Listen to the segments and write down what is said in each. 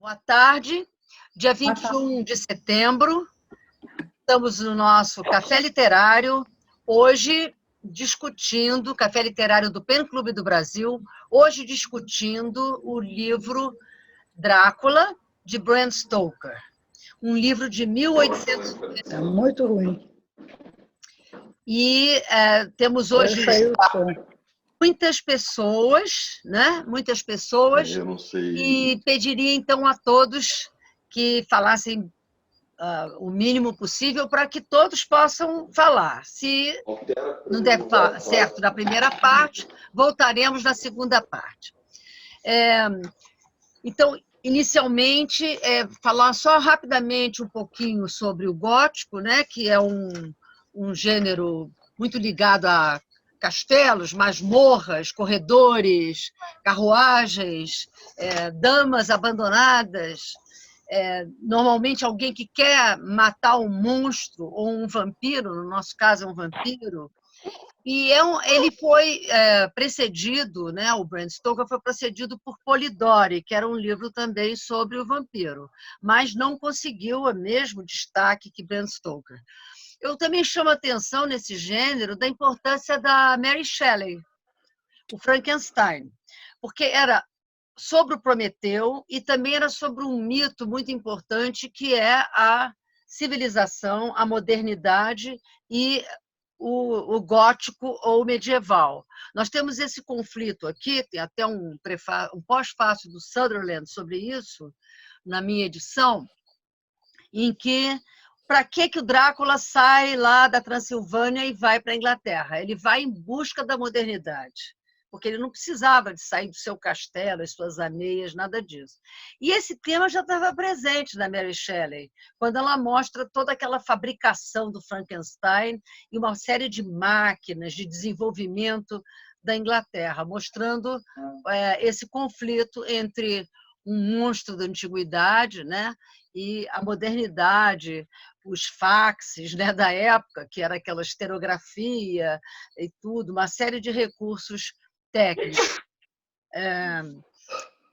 Boa tarde, dia Boa tarde. 21 de setembro, estamos no nosso Café Literário, hoje discutindo, Café Literário do Pen Clube do Brasil, hoje discutindo o livro Drácula, de Bram Stoker, um livro de 1800. É muito ruim. E temos hoje Saiu o som. muitas pessoas, né? Muitas pessoas, Eu não sei. e pediria então a todos que falassem o mínimo possível para que todos possam falar. Se não der certo na primeira parte, voltaremos na segunda parte. Então, inicialmente, falar só rapidamente um pouquinho sobre o gótico, né, que é um gênero muito ligado a castelos, masmorras, corredores, carruagens, damas abandonadas, normalmente alguém que quer matar um monstro ou um vampiro, no nosso caso é um vampiro, e ele foi precedido, né, o Bram Stoker foi precedido por Polidori, que era um livro também sobre o vampiro, mas não conseguiu o mesmo destaque que Bram Stoker. Eu também chamo a atenção nesse gênero da importância da Mary Shelley, o Frankenstein, porque era sobre o Prometeu e também era sobre um mito muito importante que é a civilização, a modernidade e o gótico ou medieval. Nós temos esse conflito aqui, tem até um pós-fácio do Sutherland sobre isso, na minha edição, em que para que o Drácula sai lá da Transilvânia e vai para a Inglaterra? Ele vai em busca da modernidade, porque ele não precisava de sair do seu castelo, as suas ameias, nada disso. E esse tema já estava presente na Mary Shelley, quando ela mostra toda aquela fabricação do Frankenstein e uma série de máquinas de desenvolvimento da Inglaterra, mostrando esse conflito entre um monstro da antiguidade, né, e a modernidade, os faxes, né, da época, que era aquela esterografia e tudo, uma série de recursos técnicos.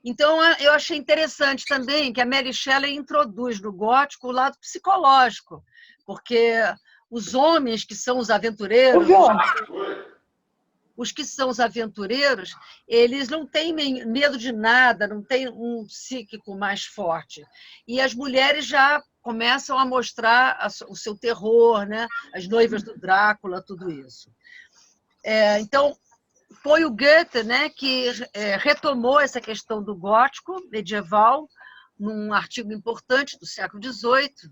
Então, eu achei interessante também que a Mary Shelley introduz no gótico o lado psicológico, porque os homens que são os aventureiros, eles não têm medo de nada, não têm um psíquico mais forte. E as mulheres já começam a mostrar o seu terror, né? As noivas do Drácula, tudo isso. Então, foi o Goethe, né, que retomou essa questão do gótico medieval num artigo importante do século XVIII,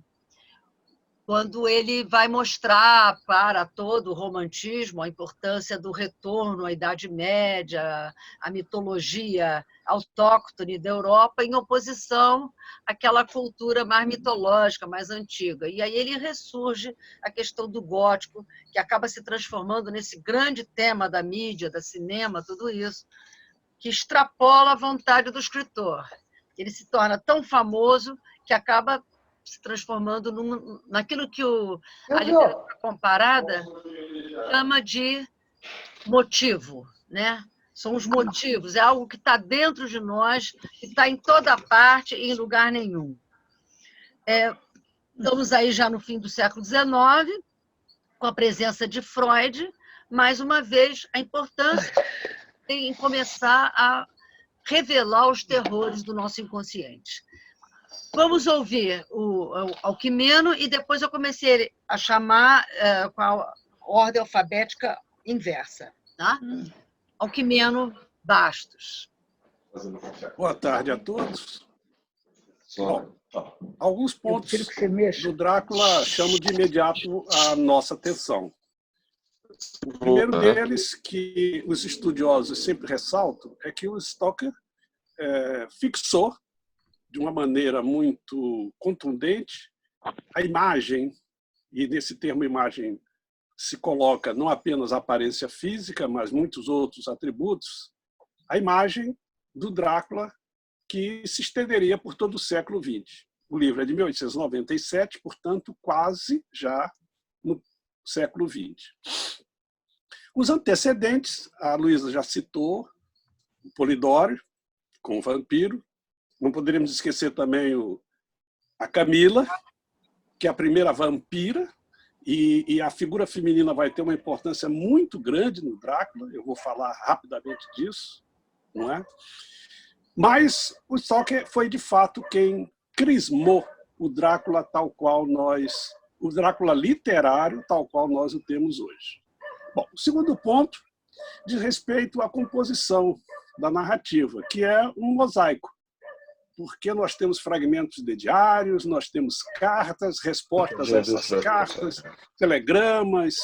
quando ele vai mostrar para todo o romantismo a importância do retorno à Idade Média, à mitologia autóctone da Europa, em oposição àquela cultura mais mitológica, mais antiga. E aí ele ressurge a questão do gótico, que acaba se transformando nesse grande tema da mídia, da cinema, tudo isso, que extrapola a vontade do escritor. Ele se torna tão famoso que acaba se transformando naquilo que a literatura comparada chama de motivo, né? São os motivos, é algo que está dentro de nós, que está em toda parte e em lugar nenhum. Estamos aí já no fim do século XIX, com a presença de Freud, mais uma vez, a importância em começar a revelar os terrores do nosso inconsciente. Vamos ouvir o Alquimeno e depois eu comecei a chamar com a ordem alfabética inversa. Tá? Alquimeno Bastos. Boa tarde a todos. Bom, alguns pontos do Drácula chamam de imediato a nossa atenção. O primeiro deles, que os estudiosos sempre ressaltam, é que o Stoker fixou de uma maneira muito contundente a imagem, e nesse termo imagem se coloca não apenas a aparência física, mas muitos outros atributos, a imagem do Drácula que se estenderia por todo o século XX. O livro é de 1897, portanto, quase já no século XX. Os antecedentes, a Luísa já citou, o Polidori, com o vampiro, Não poderíamos esquecer também a Camila, que é a primeira vampira, e a figura feminina vai ter uma importância muito grande no Drácula, eu vou falar rapidamente disso, não é? Mas o Stoker foi, de fato, quem crismou o Drácula tal qual o Drácula literário tal qual nós o temos hoje. Bom, o segundo ponto diz respeito à composição da narrativa, que é um mosaico, porque nós temos fragmentos de diários, nós temos cartas, respostas a essas cartas, telegramas,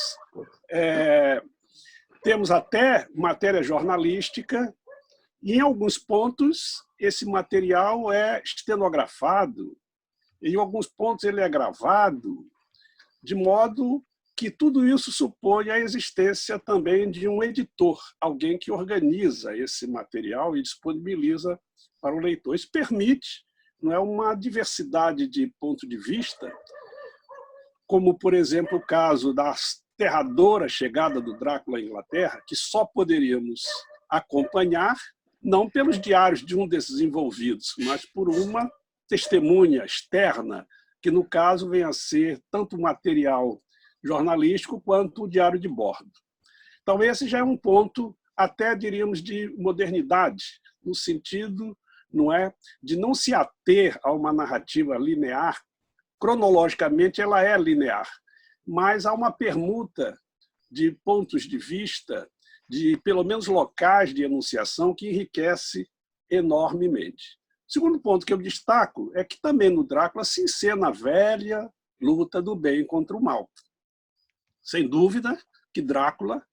temos até matéria jornalística, e em alguns pontos esse material é estenografado, em alguns pontos ele é gravado, de modo que tudo isso supõe a existência também de um editor, alguém que organiza esse material e disponibiliza para o leitor. Isso permite, não é, uma diversidade de ponto de vista, como, por exemplo, o caso da aterradora chegada do Drácula à Inglaterra, que só poderíamos acompanhar, não pelos diários de um desses envolvidos, mas por uma testemunha externa, que, no caso, vem a ser tanto material jornalístico quanto o diário de bordo. Então, esse já é um ponto, até diríamos, de modernidade, no sentido, não é, de não se ater a uma narrativa linear. Cronologicamente, ela é linear, mas há uma permuta de pontos de vista, de pelo menos locais de enunciação, que enriquece enormemente. O segundo ponto que eu destaco é que também no Drácula se encena a velha luta do bem contra o mal. Sem dúvida que Drácula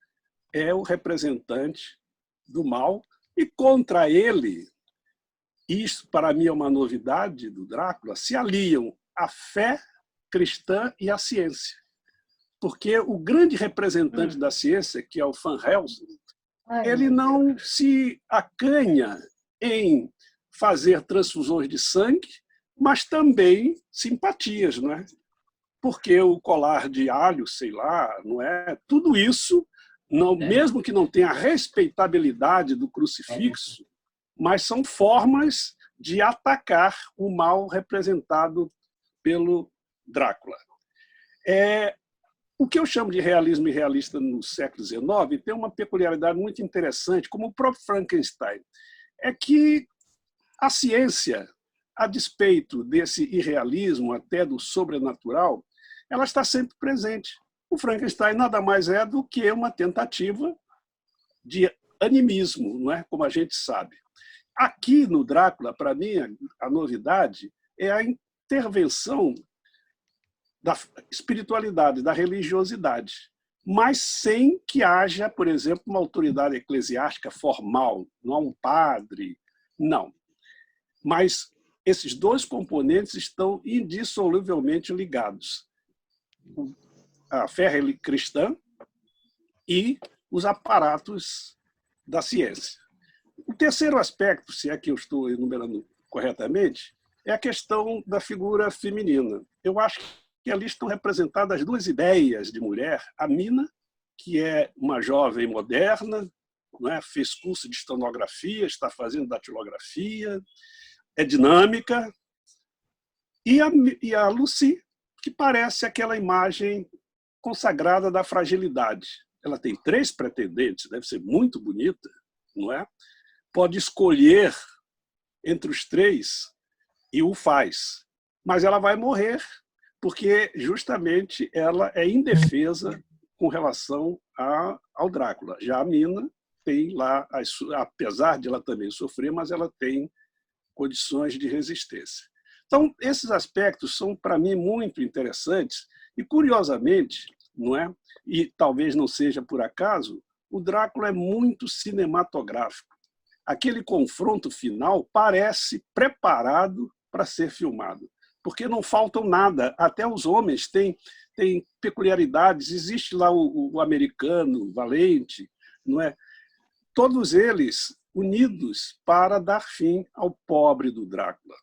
é o representante do mal, e contra ele, isso para mim é uma novidade do Drácula, se aliam a fé cristã e a ciência. Porque o grande representante da ciência, que é o Van Helsing, ele não se acanha em fazer transfusões de sangue, mas também simpatias, não é? Porque o colar de alho, sei lá, não é? Tudo isso, não, mesmo que não tenha a respeitabilidade do crucifixo, mas são formas de atacar o mal representado pelo Drácula. O que eu chamo de realismo irrealista no século XIX tem uma peculiaridade muito interessante, como o próprio Frankenstein, é que a ciência, a despeito desse irrealismo, até do sobrenatural, ela está sempre presente. O Frankenstein nada mais é do que uma tentativa de animismo, não é? Como a gente sabe. Aqui no Drácula, para mim, a novidade é a intervenção da espiritualidade, da religiosidade, mas sem que haja, por exemplo, uma autoridade eclesiástica formal, não há um padre, não. Mas esses dois componentes estão indissoluvelmente ligados. A fé cristã e os aparatos da ciência. O terceiro aspecto, se é que eu estou enumerando corretamente, é a questão da figura feminina. Eu acho que ali estão representadas duas ideias de mulher. A Mina, que é uma jovem moderna, não é? Fez curso de estenografia, está fazendo datilografia, é dinâmica, e a Lucy, que parece aquela imagem consagrada da fragilidade. Ela tem 3 pretendentes, deve ser muito bonita, não é? Pode escolher entre os 3 e o faz, mas ela vai morrer porque justamente ela é indefesa com relação ao Drácula. Já a Mina tem lá, apesar de ela também sofrer, mas ela tem condições de resistência. Então, esses aspectos são, para mim, muito interessantes e, curiosamente, não é? E talvez não seja por acaso, o Drácula é muito cinematográfico. Aquele confronto final parece preparado para ser filmado, porque não faltam nada. Até os homens têm peculiaridades. Existe lá o americano valente, não é? Todos eles unidos para dar fim ao pobre do Drácula,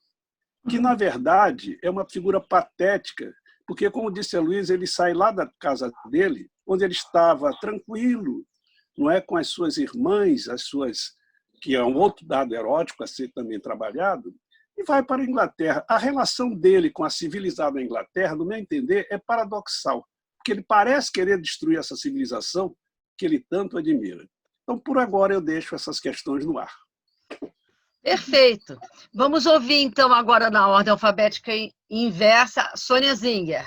que, na verdade, é uma figura patética, porque, como disse a Luísa, ele sai lá da casa dele, onde ele estava tranquilo, não é, com as suas irmãs, que é um outro dado erótico a ser também trabalhado, e vai para a Inglaterra. A relação dele com a civilizada Inglaterra, no meu entender, é paradoxal, porque ele parece querer destruir essa civilização que ele tanto admira. Então, por agora, eu deixo essas questões no ar. Perfeito. Vamos ouvir, então, agora na ordem alfabética inversa, Sônia Zinger.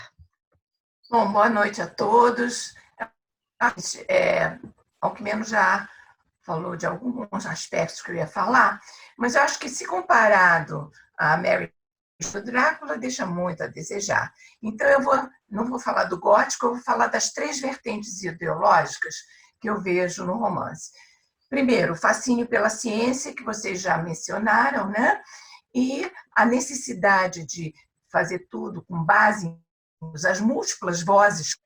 Bom, boa noite a todos. Alckmin já falou de alguns aspectos que eu ia falar, mas eu acho que, se comparado a Mary do Drácula, deixa muito a desejar. Então, não vou falar do gótico, eu vou falar das 3 vertentes ideológicas que eu vejo no romance. Primeiro, o fascínio pela ciência, que vocês já mencionaram, né? E a necessidade de fazer tudo com base nas múltiplas vozes,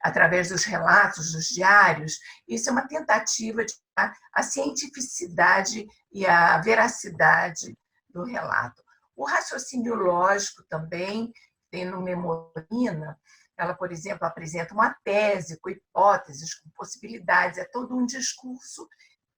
através dos relatos, dos diários. Isso é uma tentativa de dar a cientificidade e a veracidade do relato. O raciocínio lógico também, tem no Memorina, ela, por exemplo, apresenta uma tese com hipóteses, com possibilidades, é todo um discurso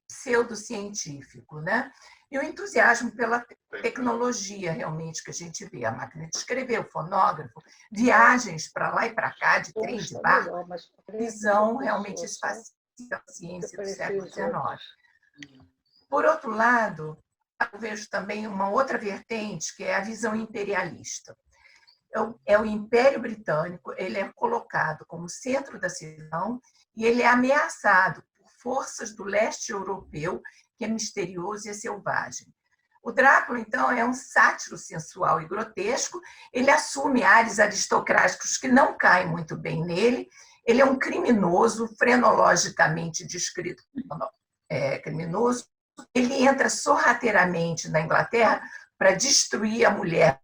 pseudocientífico, né? E o entusiasmo pela tecnologia, realmente, que a gente vê, a máquina de escrever, o fonógrafo, viagens para lá e para cá, de trem, de barco, visão realmente espacial da ciência do século XIX. Por outro lado, eu vejo também uma outra vertente, que é a visão imperialista. É o Império Britânico, ele é colocado como centro da cisão e ele é ameaçado por forças do leste europeu, que é misterioso e é selvagem. O Drácula, então, é um sátiro sensual e grotesco, ele assume ares aristocráticos que não caem muito bem nele, ele é um criminoso, frenologicamente descrito criminoso, ele entra sorrateiramente na Inglaterra para destruir a mulher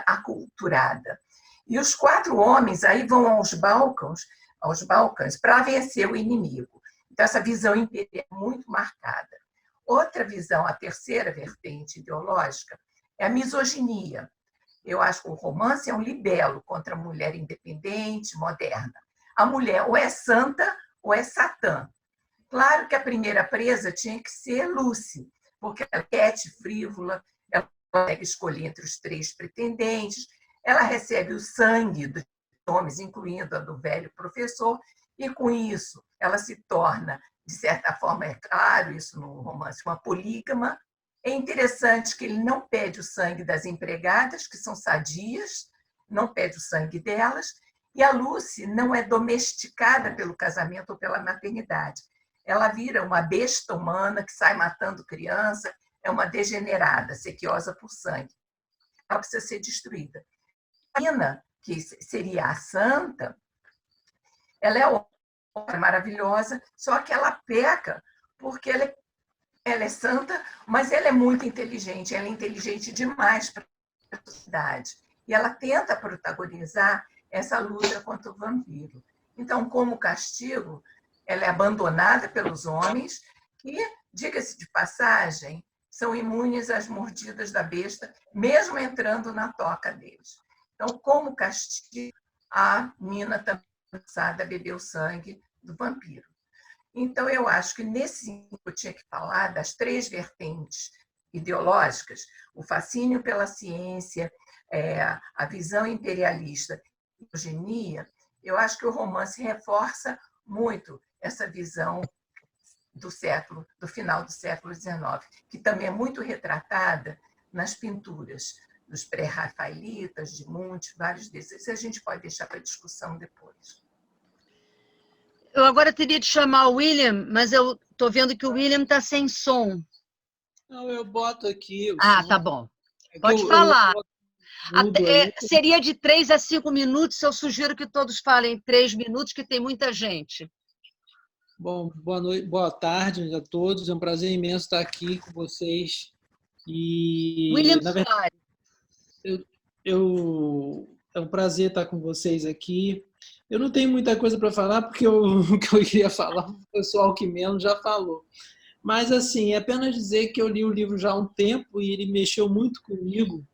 aculturada. E os 4 homens aí vão aos Balcãs para vencer o inimigo. Então, essa visão imperial é muito marcada. Outra visão, a terceira vertente ideológica, é a misoginia. Eu acho que o romance é um libelo contra a mulher independente, moderna. A mulher ou é santa ou é Satã. Claro que a primeira presa tinha que ser Lucy, porque ela é quiete, frívola, ela consegue escolher entre os 3 pretendentes, ela recebe o sangue dos homens, incluindo a do velho professor, e com isso ela se torna, de certa forma, é claro isso no romance, uma polígama. É interessante que ele não pede o sangue das empregadas, que são sadias, não pede o sangue delas, e a Lucy não é domesticada pelo casamento ou pela maternidade. Ela vira uma besta humana que sai matando criança, é uma degenerada, sequiosa por sangue. Ela precisa ser destruída. A Nina, que seria a santa, ela é maravilhosa, só que ela peca porque ela é santa, mas ela é muito inteligente, ela é inteligente demais para a sociedade. E ela tenta protagonizar essa luta contra o vampiro. Então, como castigo, ela é abandonada pelos homens, que, diga-se de passagem, são imunes às mordidas da besta, mesmo entrando na toca deles. Então, como castigo, a Nina também a beber o sangue do vampiro. Então, eu acho que nesse eu tinha que falar das 3 vertentes ideológicas, o fascínio pela ciência, a visão imperialista e a eugenia. Eu acho que o romance reforça muito essa visão do final do século XIX, que também é muito retratada nas pinturas dos pré-rafaelitas, de Munch, vários desses. A gente pode deixar para discussão depois. Eu agora teria de chamar o William, mas eu estou vendo que o William está sem som. Não, eu boto aqui. Ah, tá bom. Pode falar. Seria de 3 a 5 minutos, eu sugiro que todos falem 3 minutos, que tem muita gente. Bom, boa noite, boa tarde a todos. É um prazer imenso estar aqui com vocês. E, William na verdade, é um prazer estar com vocês aqui. Eu não tenho muita coisa para falar, porque o que eu iria falar, o pessoal que menos já falou. Mas, assim, é apenas dizer que eu li o livro já há um tempo e ele mexeu muito comigo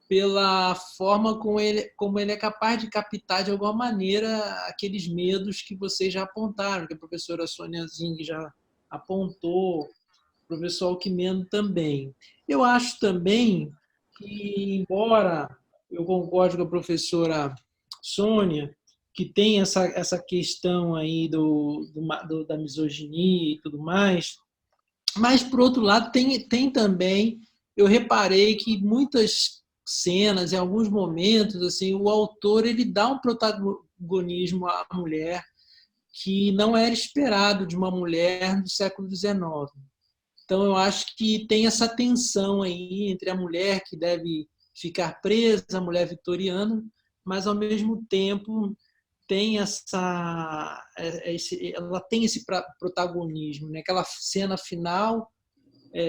pela forma como ele é capaz de captar, de alguma maneira, aqueles medos que vocês já apontaram, que a professora Sônia Zing já apontou, o professor Alckmin também. Eu acho também que, embora eu concorde com a professora Sônia, que tem essa questão aí da misoginia e tudo mais, mas, por outro lado, tem também, eu reparei que muitas cenas, em alguns momentos, assim, o autor ele dá um protagonismo à mulher que não era esperado de uma mulher do século XIX. Então, eu acho que tem essa tensão aí entre a mulher que deve ficar presa, a mulher vitoriana, mas, ao mesmo tempo, tem ela tem esse protagonismo, né? Aquela cena final,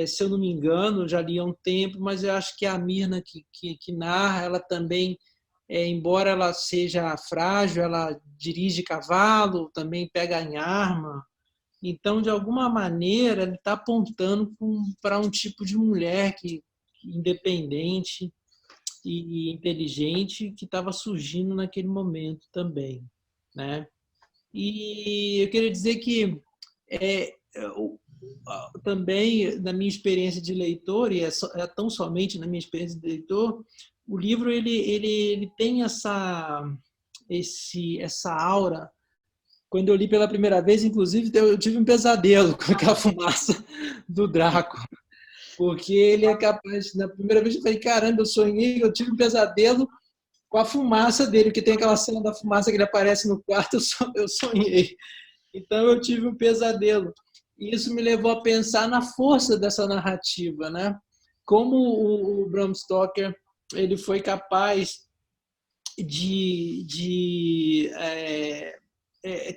se eu não me engano, já li há um tempo, mas eu acho que a Mirna que narra, ela também, embora ela seja frágil, ela dirige cavalo, também pega em arma. Então, de alguma maneira, ele está apontando para um tipo de mulher independente e inteligente que estava surgindo naquele momento também, né? E eu queria dizer que também, na minha experiência de leitor, e é tão somente na minha experiência de leitor, o livro ele tem essa aura. Quando eu li pela primeira vez, inclusive, eu tive um pesadelo com aquela fumaça do Draco. Porque ele é capaz... Na primeira vez eu falei, caramba, eu tive um pesadelo com a fumaça dele, porque tem aquela cena da fumaça que ele aparece no quarto, eu sonhei. Então eu tive um pesadelo. E isso me levou a pensar na força dessa narrativa, né? Como o Bram Stoker ele foi capaz de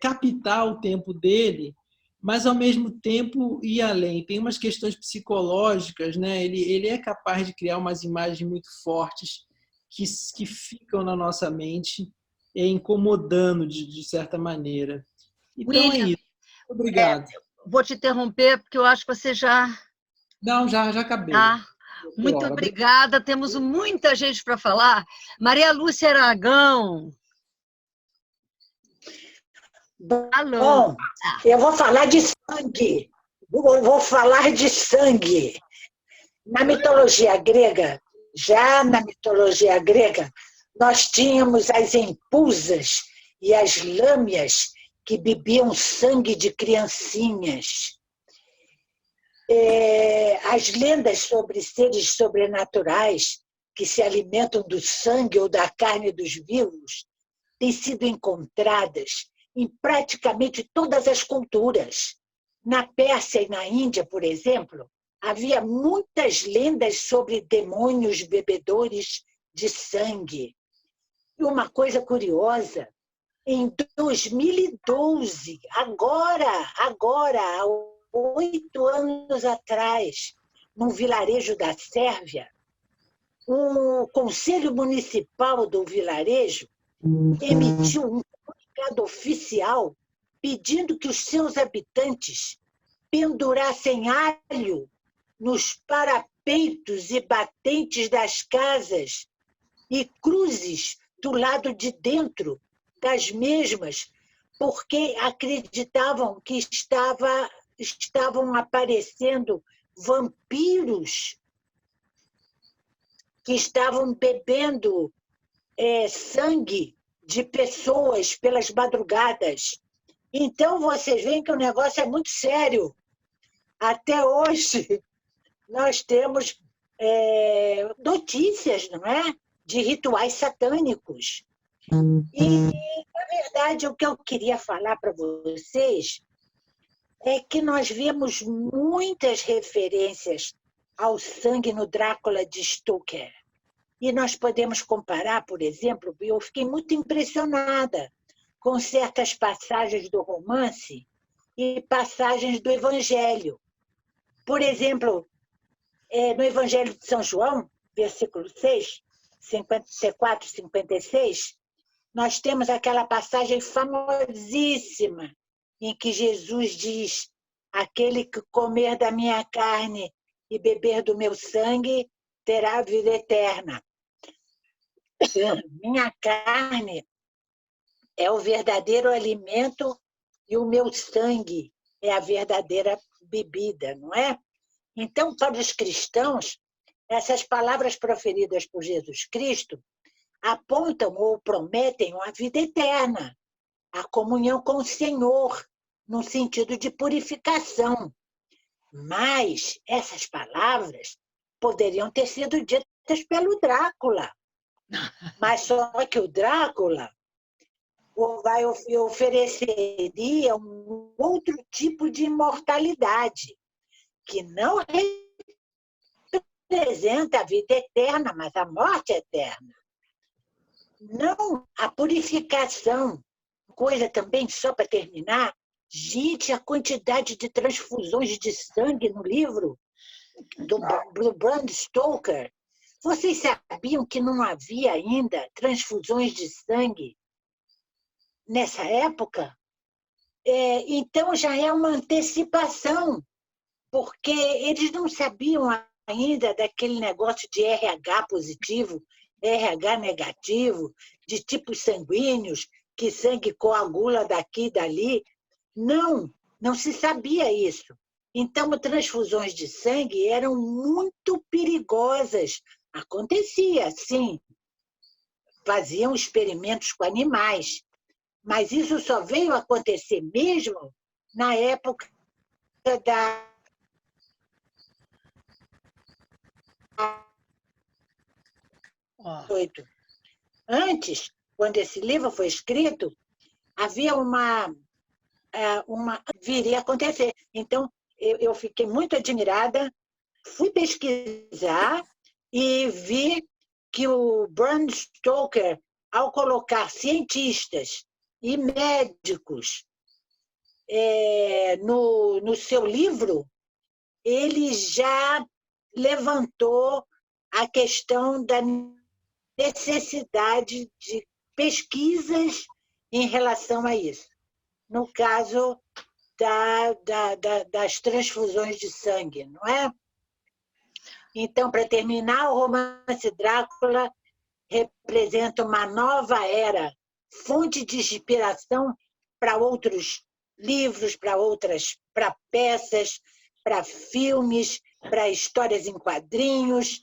captar o tempo dele, mas, ao mesmo tempo, ir além. Tem umas questões psicológicas, né? Ele é capaz de criar umas imagens muito fortes que ficam na nossa mente, incomodando de certa maneira. Então, William, é isso. Obrigado. Vou te interromper, porque eu acho que você já... Não, já acabei. Tá. Muito obrigada. Temos muita gente para falar. Maria Lúcia Aragão. Bom, eu vou falar de sangue. Vou falar de sangue. Na mitologia grega, nós tínhamos as empusas e as lâmias que bebiam sangue de criancinhas. As lendas sobre seres sobrenaturais que se alimentam do sangue ou da carne dos vivos têm sido encontradas em praticamente todas as culturas. Na Pérsia e na Índia, por exemplo, havia muitas lendas sobre demônios bebedores de sangue. E uma coisa curiosa, em 2012, agora, há 8 anos atrás, num vilarejo da Sérvia, o Conselho Municipal do vilarejo emitiu um comunicado oficial pedindo que os seus habitantes pendurassem alho nos parapeitos e batentes das casas e cruzes do lado de dentro das mesmas, porque acreditavam que estavam aparecendo vampiros que estavam bebendo sangue de pessoas pelas madrugadas. Então, vocês veem que o negócio é muito sério. Até hoje, nós temos notícias, não é? De rituais satânicos. E, na verdade, o que eu queria falar para vocês é que nós vemos muitas referências ao sangue no Drácula de Stoker. E nós podemos comparar, por exemplo, eu fiquei muito impressionada com certas passagens do romance e passagens do Evangelho. Por exemplo, no Evangelho de São João, versículo 6, 54, 56, nós temos aquela passagem famosíssima em que Jesus diz: aquele que comer da minha carne e beber do meu sangue terá vida eterna. Minha carne é o verdadeiro alimento e o meu sangue é a verdadeira bebida, não é? Então, para os cristãos, essas palavras proferidas por Jesus Cristo apontam ou prometem uma vida eterna, a comunhão com o Senhor, no sentido de purificação. Mas essas palavras poderiam ter sido ditas pelo Drácula. Mas só que o Drácula ofereceria um outro tipo de imortalidade, que não representa a vida eterna, mas a morte eterna. Não a purificação. Coisa também, só para terminar, gente, a quantidade de transfusões de sangue no livro do Bram Stoker. Vocês sabiam que não havia ainda transfusões de sangue nessa época? Então já é uma antecipação, porque eles não sabiam ainda daquele negócio de RH positivo, RH negativo, de tipos sanguíneos, que sangue coagula daqui e dali. Não se sabia isso. Então, transfusões de sangue eram muito perigosas. Acontecia, sim. Faziam experimentos com animais. Mas isso só veio acontecer mesmo na época da... Antes, quando esse livro foi escrito, havia viria a acontecer. Então, eu fiquei muito admirada, fui pesquisar e vi que o Bram Stoker, ao colocar cientistas e médicos no seu livro, ele já levantou a questão da necessidade de pesquisas em relação a isso. No caso das transfusões de sangue, não é? Então, para terminar, o romance Drácula representa uma nova era, fonte de inspiração para outros livros, para peças, para filmes, para histórias em quadrinhos.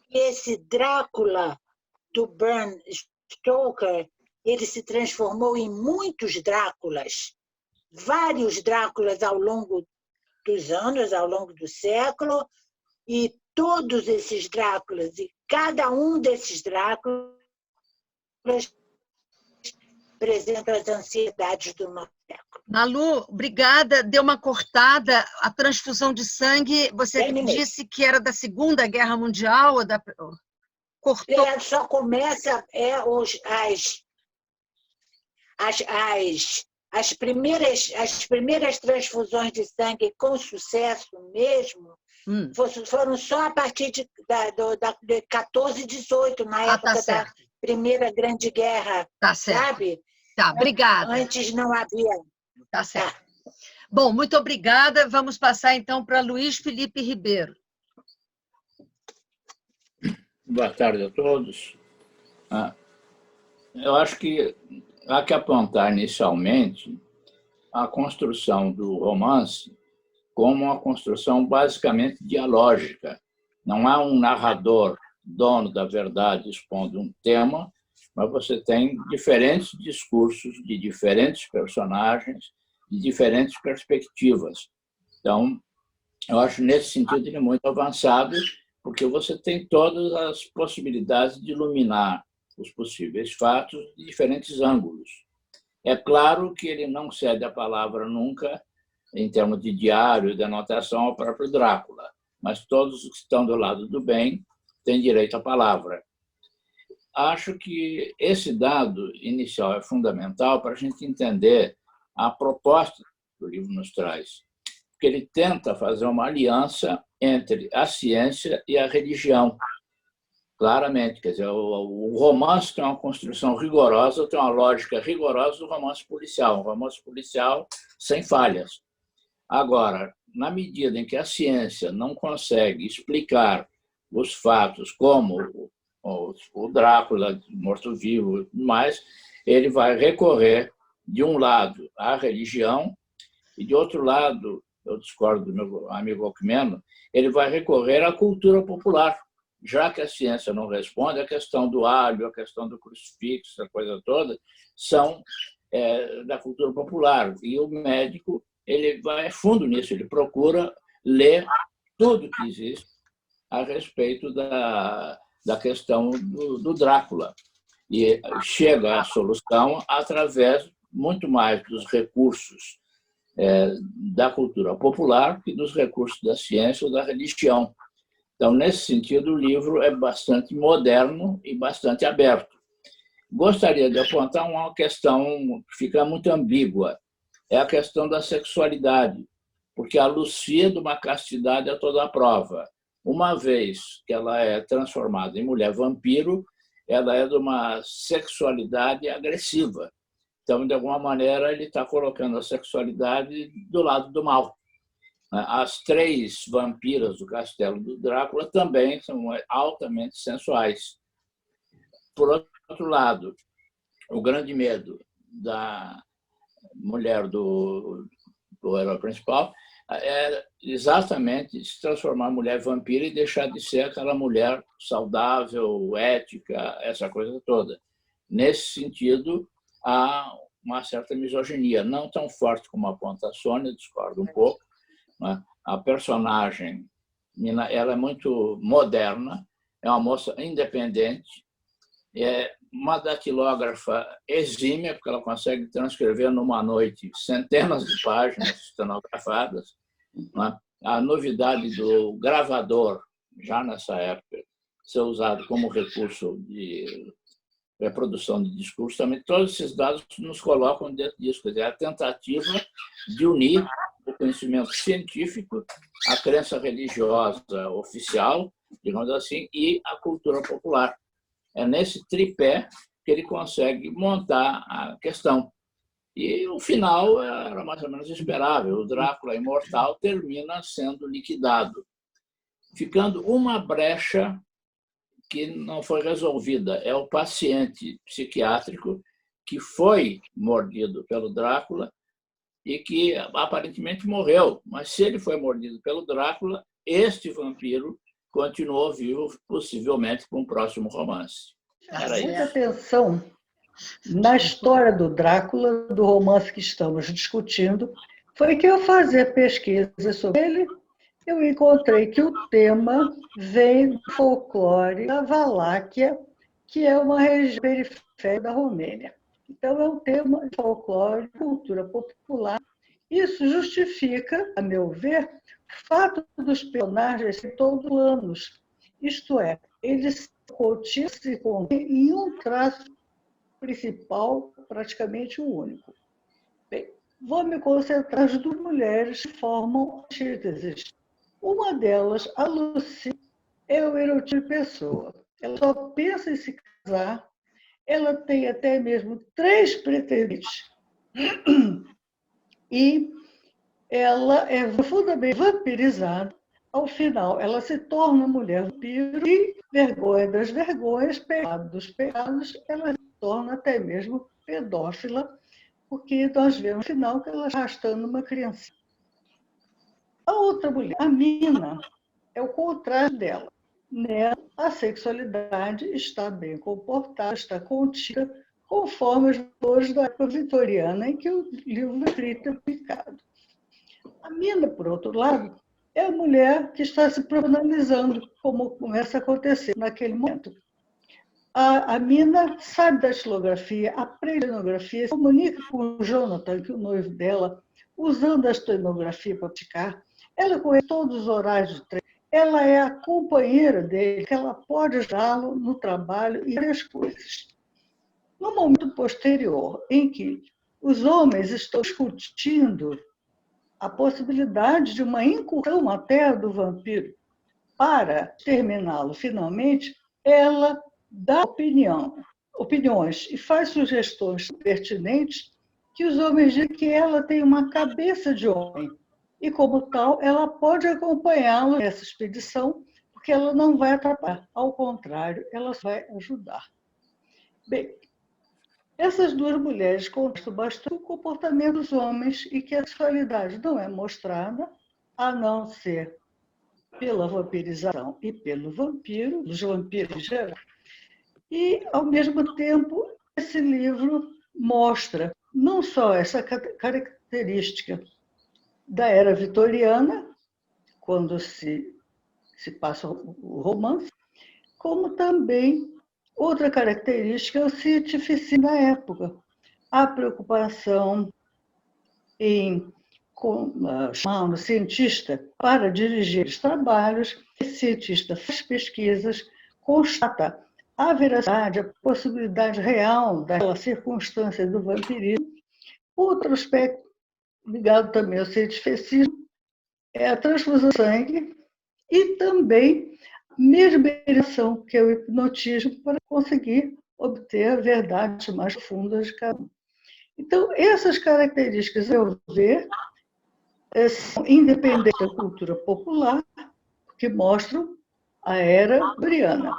E esse Drácula do Bram Stoker, ele se transformou em muitos Dráculas, vários Dráculas ao longo dos anos, ao longo do século, e todos esses Dráculas, e cada um desses Dráculas apresenta as ansiedades do nosso século. Malu, obrigada. Deu uma cortada. A transfusão de sangue, você disse que era da Segunda Guerra Mundial? Ou cortou? Só começa as primeiras transfusões de sangue com sucesso mesmo, foram só a partir de 14 e 18, na época da Primeira Grande Guerra, sabe? Tá, obrigada. Antes não havia. Tá certo. Tá. Bom, muito obrigada. Vamos passar, então, para Luiz Felipe Ribeiro. Boa tarde a todos. Eu acho que há que apontar inicialmente a construção do romance como uma construção basicamente dialógica. Não há um narrador dono da verdade expondo um tema, mas você tem diferentes discursos de diferentes personagens, de diferentes perspectivas. Então, eu acho nesse sentido ele muito avançado, porque você tem todas as possibilidades de iluminar os possíveis fatos de diferentes ângulos. É claro que ele não cede a palavra nunca, em termos de diário, de anotação, ao próprio Drácula, mas todos os que estão do lado do bem têm direito à palavra. Acho que esse dado inicial é fundamental para a gente entender a proposta que o livro nos traz, porque ele tenta fazer uma aliança entre a ciência e a religião, claramente. Quer dizer, o romance tem uma construção rigorosa, tem uma lógica rigorosa do romance policial, um romance policial sem falhas. Agora, na medida em que a ciência não consegue explicar os fatos, como o Drácula, morto-vivo, mas ele vai recorrer, de um lado, à religião, e, de outro lado, eu discordo do meu amigo Alckmin, ele vai recorrer à cultura popular. já que a ciência não responde, a questão do alho, a questão do crucifixo, a coisa toda, são da cultura popular. E o médico ele vai fundo nisso, ele procura ler tudo que existe a respeito da questão do Drácula. E chega à solução através muito mais dos recursos da cultura popular que dos recursos da ciência ou da religião. Então, nesse sentido, o livro é bastante moderno e bastante aberto. Gostaria de apontar uma questão que fica muito ambígua, é a questão da sexualidade, porque a Lucia, de uma castidade a toda a prova. Uma vez que ela é transformada em mulher vampiro, ela é de uma sexualidade agressiva. Então, de alguma maneira, ele está colocando a sexualidade do lado do mal. As 3 vampiras do castelo do Drácula também são altamente sensuais. Por outro lado, o grande medo da mulher do herói principal é exatamente se transformar em mulher vampira e deixar de ser aquela mulher saudável, ética, essa coisa toda. Nesse sentido, há uma certa misoginia, não tão forte como aponta a Sônia, discordo um pouco. A personagem ela é muito moderna, é uma moça independente, é uma datilógrafa exímia, porque ela consegue transcrever numa noite centenas de páginas estenografadas. A novidade do gravador, já nessa época, ser usado como recurso de reprodução de discurso, também todos esses dados nos colocam dentro disso. Quer dizer, a tentativa de unir o conhecimento científico, a crença religiosa oficial, digamos assim, e a cultura popular. É nesse tripé que ele consegue montar a questão. E o final era mais ou menos esperável. O Drácula imortal termina sendo liquidado, ficando uma brecha que não foi resolvida. É o paciente psiquiátrico que foi mordido pelo Drácula e que aparentemente morreu. Mas se ele foi mordido pelo Drácula, este vampiro continuou vivo, possivelmente com o próximo romance. Muita atenção na história do Drácula, do romance que estamos discutindo, foi que ao fazer pesquisa sobre ele, eu encontrei que o tema vem do folclore da Valáquia, que é uma região periférica da Romênia. Então, é um tema de folclore, cultura popular. Isso justifica, a meu ver, o fato dos personagens serem todos planos. Isto é, eles se contêm em um traço principal, praticamente único. Bem, vou me concentrar nas 2 mulheres que formam antíteses. Uma delas, a Lucy, é o erotismo de pessoa. Ela só pensa em se casar, ela tem até mesmo 3 pretendentes. E ela é profundamente vampirizada. Ao final, ela se torna mulher vampiro e, vergonha das vergonhas, pecado dos pecados, ela se torna até mesmo pedófila, porque nós vemos no final que ela está arrastando uma criança. A outra mulher, a Mina, é o contrário dela. Nela, a sexualidade está bem comportada, está contida, conforme os valores da época vitoriana em que o livro foi publicado. A Mina, por outro lado, é a mulher que está se profissionalizando, como começa a acontecer naquele momento. A Mina sabe da estilografia, aprende a etnografia, se comunica com o Jonathan, que é o noivo dela, usando a etnografia para praticar. Ela conhece todos os horários de treino. Ela é a companheira dele, que ela pode ajudá-lo no trabalho e várias coisas. No momento posterior, em que os homens estão discutindo a possibilidade de uma incursão à terra do vampiro para terminá-lo finalmente, ela dá opiniões e faz sugestões pertinentes que os homens dizem que ela tem uma cabeça de homem e, como tal, ela pode acompanhá-lo nessa expedição, porque ela não vai atrapalhar, ao contrário, ela vai ajudar. Bem, essas 2 mulheres contrastam bastante o comportamento dos homens e que a sexualidade não é mostrada, a não ser pela vampirização e pelo vampiro, dos vampiros em geral. E, ao mesmo tempo, esse livro mostra não só essa característica da era vitoriana, quando se passa o romance, como também outra característica é o cientificismo da época. A preocupação em chamar um cientista para dirigir os trabalhos, esse cientista faz pesquisas, constata a veracidade, a possibilidade real daquela circunstância do vampirismo. Outro aspecto ligado também ao cientificismo é a transfusão de sangue e também a mesmerização, que é o hipnotismo, para conseguir obter a verdade mais profunda de cada um. Então, essas características, eu ver, são independentes da cultura popular, que mostram a era vitoriana.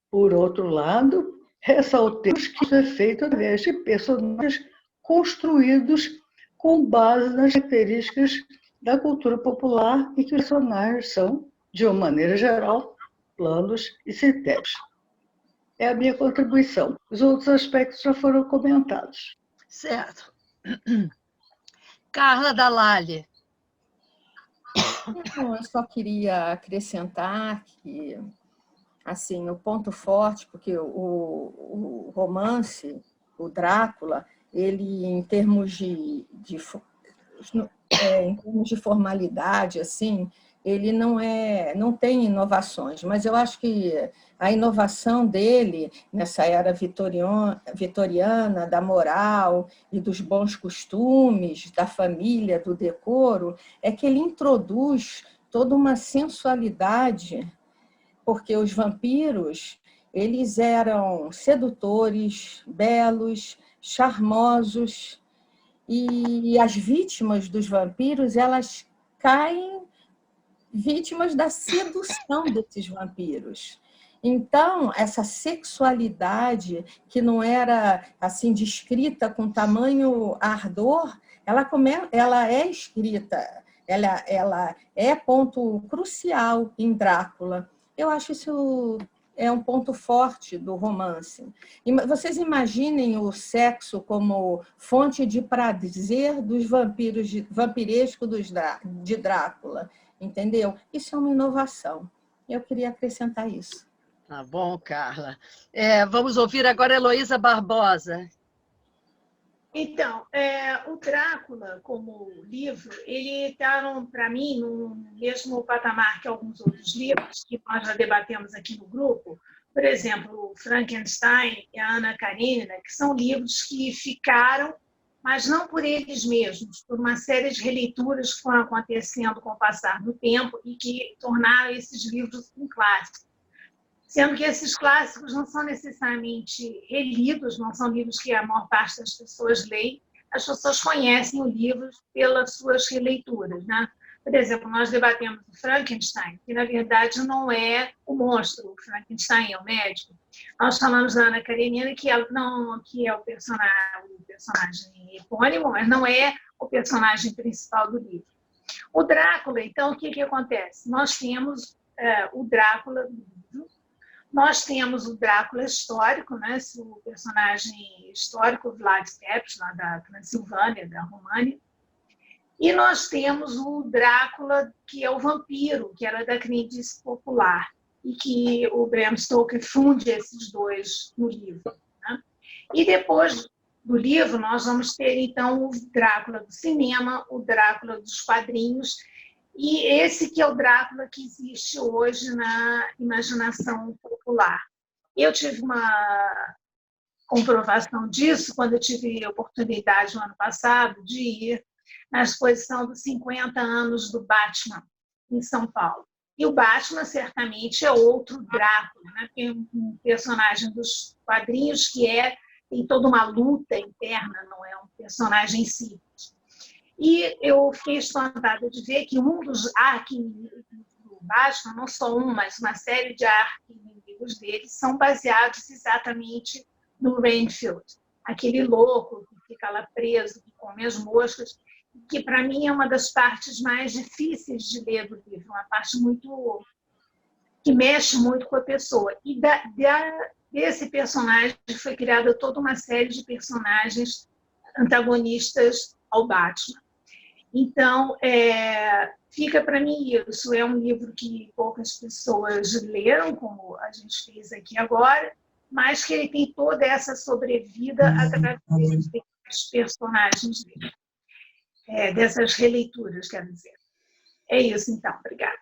Por outro lado, ressaltemos que isso é feito através de personagens construídos com base nas características da cultura popular e que os personagens são, de uma maneira geral, planos e sintéticos. É a minha contribuição. Os outros aspectos já foram comentados. Certo. Carla Dall'Alle. Então, eu só queria acrescentar que, assim, o ponto forte, porque o romance, o Drácula, ele, em termos de formalidade, assim, ele não tem inovações, mas eu acho que a inovação dele, nessa era vitoriana, da moral e dos bons costumes, da família, do decoro, é que ele introduz toda uma sensualidade, porque os vampiros, eles eram sedutores, belos, charmosos, e as vítimas dos vampiros, elas caem vítimas da sedução desses vampiros. Então, essa sexualidade que não era assim descrita com tamanho ardor, ela é escrita, ela é ponto crucial em Drácula. Eu acho isso é um ponto forte do romance. E vocês imaginem o sexo como fonte de prazer dos vampiros vampirescos de Drácula, entendeu? Isso é uma inovação. Eu queria acrescentar isso. Tá bom, Carla. Vamos ouvir agora a Heloísa Barbosa. Então, o Drácula, como livro, ele está, para mim, no mesmo patamar que alguns outros livros que nós já debatemos aqui no grupo. Por exemplo, o Frankenstein e a Ana Karenina, que são livros que ficaram, mas não por eles mesmos, por uma série de releituras que foram acontecendo com o passar do tempo e que tornaram esses livros um clássico. Sendo que esses clássicos não são necessariamente relidos, não são livros que a maior parte das pessoas leem, as pessoas conhecem o livro pelas suas releituras, né? Por exemplo, nós debatemos o Frankenstein, que na verdade não é o monstro, o Frankenstein é o médico. Nós falamos da Ana Karenina, que é o personagem epônimo, mas não é o personagem principal do livro. O Drácula, então, o que acontece? Nós temos o Drácula do livro, nós temos o Drácula histórico, né? O personagem histórico Vlad Tepes, lá da Transilvânia, da România. E nós temos o Drácula, que é o vampiro, que era da crendice popular, e que o Bram Stoker funde esses dois no livro, né? E depois do livro, nós vamos ter, então, o Drácula do cinema, o Drácula dos quadrinhos, e esse que é o Drácula que existe hoje na imaginação popular. Eu tive uma comprovação disso quando eu tive a oportunidade, no ano passado, de ir na exposição dos 50 anos do Batman, em São Paulo. E o Batman, certamente, é outro Drácula, né? Tem um personagem dos quadrinhos que tem toda uma luta interna, não é um personagem simples. E eu fiquei espantada de ver que um dos arqui-inimigos do Batman, não só um, mas uma série de arqui-inimigos dele, são baseados exatamente no Renfield, aquele louco que fica lá preso, que come as moscas. que para mim é uma das partes mais difíceis de ler do livro, uma parte muito que mexe muito com a pessoa. E desse personagem foi criada toda uma série de personagens antagonistas ao Batman. Então, fica para mim isso. É um livro que poucas pessoas leram, como a gente fez aqui agora, mas que ele tem toda essa sobrevida através dos personagens dele. Dessas releituras, quero dizer. É isso, então. Obrigada.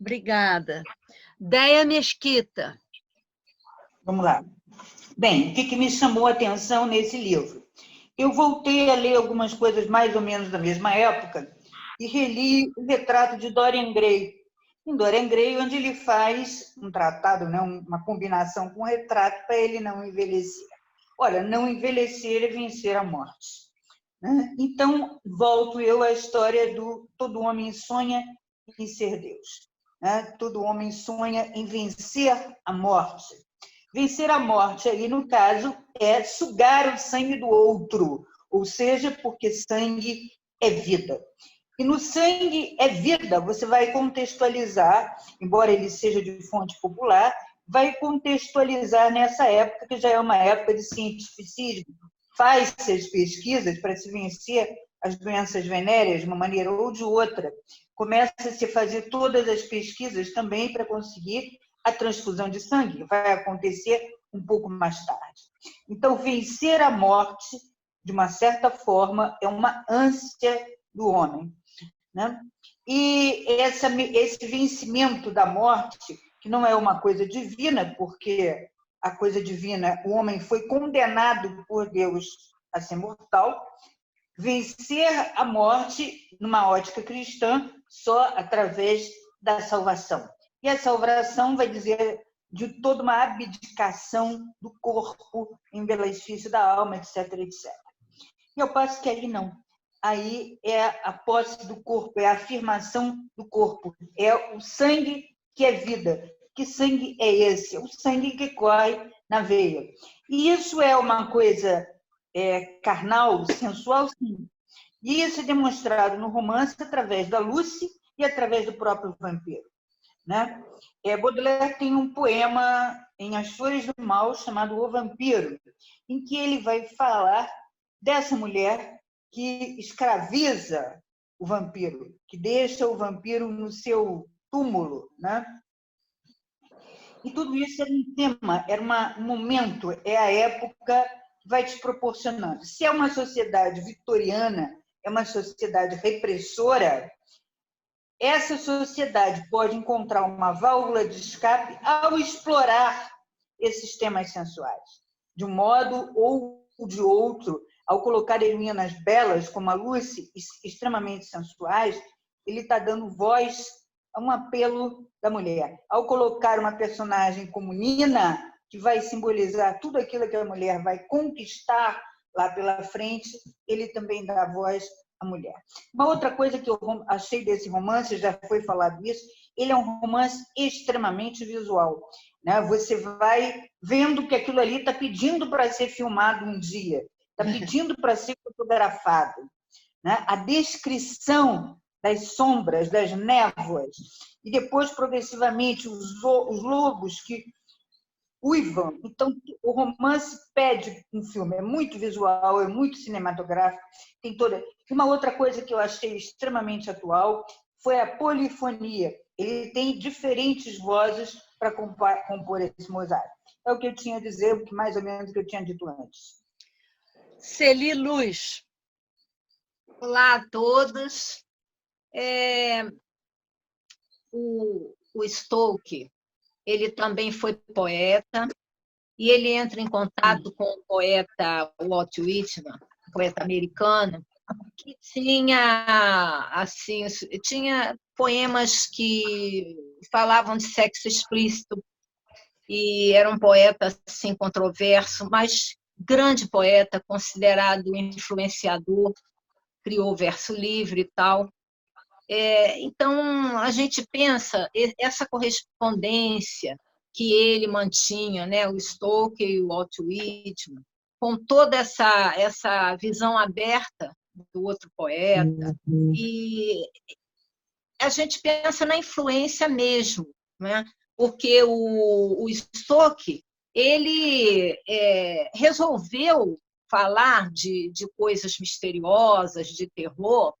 Obrigada. Déia Mesquita. Vamos lá. Bem, o que me chamou a atenção nesse livro? Eu voltei a ler algumas coisas mais ou menos da mesma época e reli o retrato de Dorian Gray. Em Dorian Gray, onde ele faz um tratado, né, uma combinação com o retrato para ele não envelhecer. Olha, não envelhecer é vencer a morte. Né? Então, volto eu à história do todo homem sonha em ser Deus. Né? Todo homem sonha em vencer a morte. Vencer a morte, aí, no caso, é sugar o sangue do outro, ou seja, porque sangue é vida. E no sangue é vida, você vai contextualizar, embora ele seja de fonte popular, vai contextualizar nessa época, que já é uma época de cientificismo. Faz-se as pesquisas para se vencer as doenças venéreas de uma maneira ou de outra. Começa-se a fazer todas as pesquisas também para conseguir a transfusão de sangue, que vai acontecer um pouco mais tarde. Então, vencer a morte, de uma certa forma, é uma ânsia do homem. Né? E esse vencimento da morte, que não é uma coisa divina, porque a coisa divina, o homem foi condenado por Deus a ser mortal, vencer a morte, numa ótica cristã, só através da salvação. E a salvação vai dizer de toda uma abdicação do corpo em benefício da alma, etc, etc. E eu passo que aí não. Aí é a posse do corpo, é a afirmação do corpo, é o sangue que é vida. Que sangue é esse? É o sangue que corre na veia. E isso é uma coisa carnal, sensual, sim. E isso é demonstrado no romance através da Lucy e através do próprio vampiro. Né? Baudelaire tem um poema em As Flores do Mal chamado O Vampiro, em que ele vai falar dessa mulher que escraviza o vampiro, que deixa o vampiro no seu túmulo. Né? E tudo isso era um tema, era um momento, é a época que vai te proporcionando. Se é uma sociedade vitoriana, é uma sociedade repressora, essa sociedade pode encontrar uma válvula de escape ao explorar esses temas sensuais. De um modo ou de outro, ao colocar heroínas belas, como a Lucy, extremamente sensuais, ele está dando voz a um apelo da mulher. Ao colocar uma personagem como Nina, que vai simbolizar tudo aquilo que a mulher vai conquistar lá pela frente, ele também dá voz à mulher. Uma outra coisa que eu achei desse romance, já foi falado isso, ele é um romance extremamente visual. Né? Você vai vendo que aquilo ali está pedindo para ser filmado um dia, está pedindo para ser fotografado. Né? A descrição das sombras, das névoas, e depois, progressivamente, os lobos que uivam. Então, o romance pede um filme, é muito visual, é muito cinematográfico, tem toda... Uma outra coisa que eu achei extremamente atual foi a polifonia. Ele tem diferentes vozes para compor esse mosaico. É o que eu tinha a dizer, mais ou menos o que eu tinha dito antes. Celi Luz. Olá a todos. O Stoker, ele também foi poeta, e ele entra em contato com o poeta Walt Whitman, poeta americano, que tinha poemas que falavam de sexo explícito, e era um poeta assim, controverso, mas grande poeta, considerado influenciador, criou o verso livre e tal. Então, a gente pensa, essa correspondência que ele mantinha, né, o Stoker e o Walt Whitman, com toda essa visão aberta do outro poeta, e a gente pensa na influência mesmo, né? Porque o Stoker, ele resolveu falar de coisas misteriosas, de terror.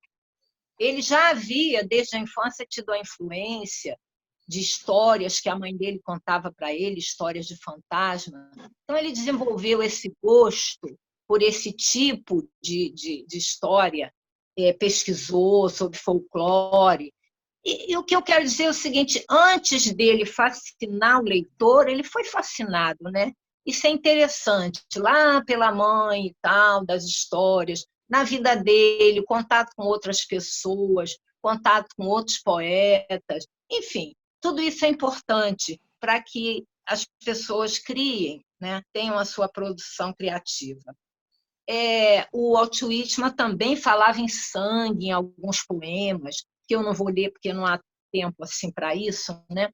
Ele já havia, desde a infância, tido a influência de histórias que a mãe dele contava para ele, histórias de fantasma. Então, ele desenvolveu esse gosto por esse tipo de história, pesquisou sobre folclore. E o que eu quero dizer é o seguinte: antes dele fascinar o leitor, ele foi fascinado, né? Isso é interessante, lá pela mãe e tal, das histórias, na vida dele, contato com outras pessoas, contato com outros poetas, enfim, tudo isso é importante para que as pessoas criem, né? Tenham a sua produção criativa. O Walt Whitman também falava em sangue em alguns poemas, que eu não vou ler porque não há tempo assim para isso, né?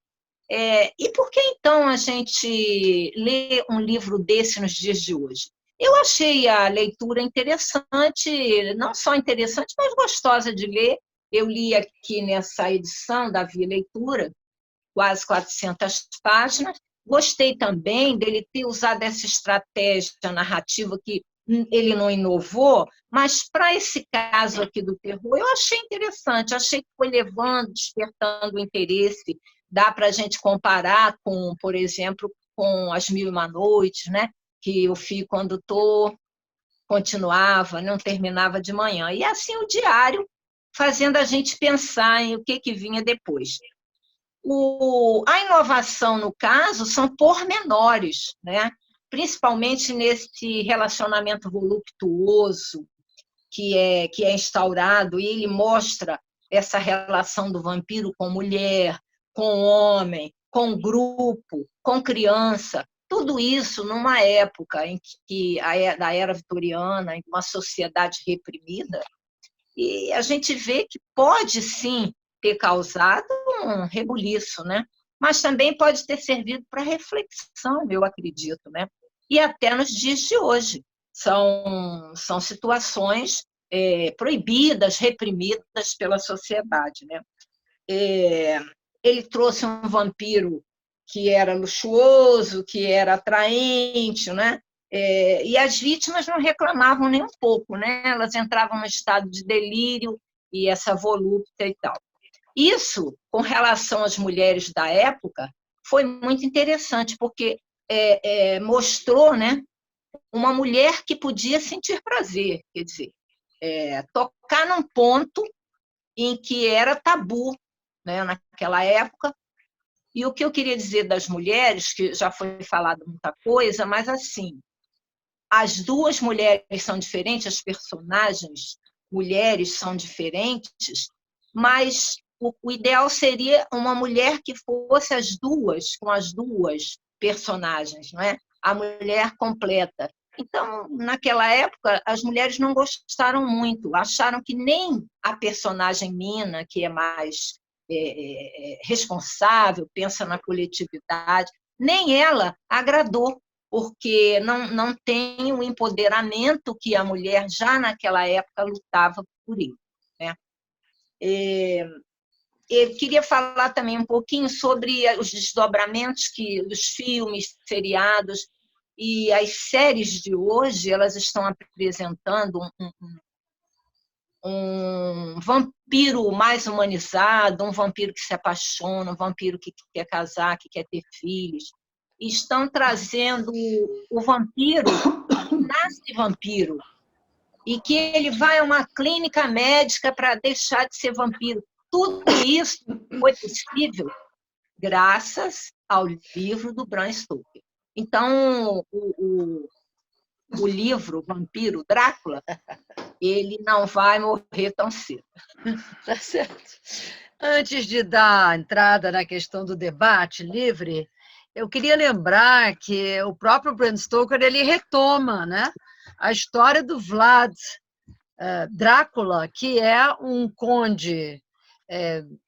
E por que, então, a gente lê um livro desse nos dias de hoje? Eu achei a leitura interessante, não só interessante, mas gostosa de ler. Eu li aqui nessa edição da Via Leitura, quase 400 páginas. Gostei também dele ter usado essa estratégia narrativa que ele não inovou, mas para esse caso aqui do terror, eu achei interessante, achei que foi levando, despertando o interesse. Dá para a gente comparar com, por exemplo, com As Mil e Uma Noites, né? Que eu fiz quando continuava, não terminava de manhã. E assim o diário, fazendo a gente pensar em o que vinha depois. A inovação, no caso, são pormenores, né? Principalmente nesse relacionamento voluptuoso que é instaurado, e ele mostra essa relação do vampiro com mulher, com homem, com grupo, com criança, tudo isso numa época em que da era vitoriana, em uma sociedade reprimida, e a gente vê que pode sim ter causado um rebuliço, né? Mas também pode ter servido para reflexão, eu acredito, né? E até nos dias de hoje. São situações proibidas, reprimidas pela sociedade, né? Ele trouxe um vampiro que era luxuoso, que era atraente, né? E as vítimas não reclamavam nem um pouco, né? Elas entravam no estado de delírio e essa volúpia e tal. Isso, com relação às mulheres da época, foi muito interessante, porque mostrou, né, uma mulher que podia sentir prazer, quer dizer, tocar num ponto em que era tabu, né, naquela época. E o que eu queria dizer das mulheres, que já foi falado muita coisa, mas assim, as duas mulheres são diferentes, as personagens mulheres são diferentes, mas o ideal seria uma mulher que fosse as duas, com as duas personagens, não é? A mulher completa. Então, naquela época, as mulheres não gostaram muito, acharam que nem a personagem Mina, que é mais responsável, pensa na coletividade, nem ela agradou, porque não tem o empoderamento que a mulher já naquela época lutava por ele, né? Eu queria falar também um pouquinho sobre os desdobramentos dos filmes, seriados, e as séries de hoje, elas estão apresentando um vampiro mais humanizado, um vampiro que se apaixona, um vampiro que quer casar, que quer ter filhos. E estão trazendo o vampiro, que nasce vampiro, e que ele vai a uma clínica médica para deixar de ser vampiro. Tudo isso foi possível graças ao livro do Bram Stoker. Então, o livro Vampiro Drácula, ele não vai morrer tão cedo. Tá certo. Antes de dar entrada na questão do debate livre, eu queria lembrar que o próprio Bram Stoker ele retoma, né, a história do Vlad Drácula, que é um conde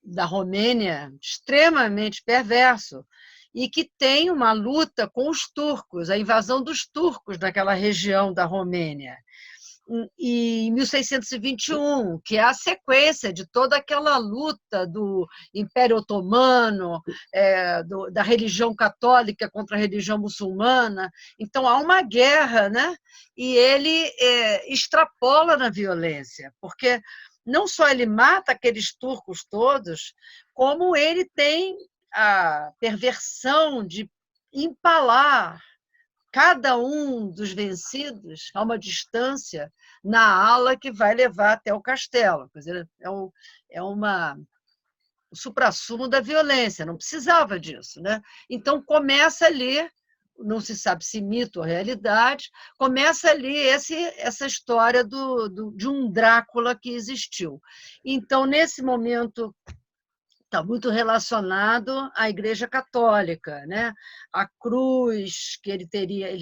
da Romênia extremamente perverso e que tem uma luta com os turcos, a invasão dos turcos naquela região da Romênia. em 1621, que é a sequência de toda aquela luta do Império Otomano, da religião católica contra a religião muçulmana. Então, há uma guerra, né? E ele extrapola na violência, porque não só ele mata aqueles turcos todos, como ele tem a perversão de empalar cada um dos vencidos a uma distância na ala que vai levar até o castelo. Quer dizer, o suprassumo da violência, não precisava disso, né? Então, começa ali, não se sabe se mito ou realidade, começa ali essa história de um Drácula que existiu. Então, nesse momento, está muito relacionado à Igreja Católica, né? A cruz que ele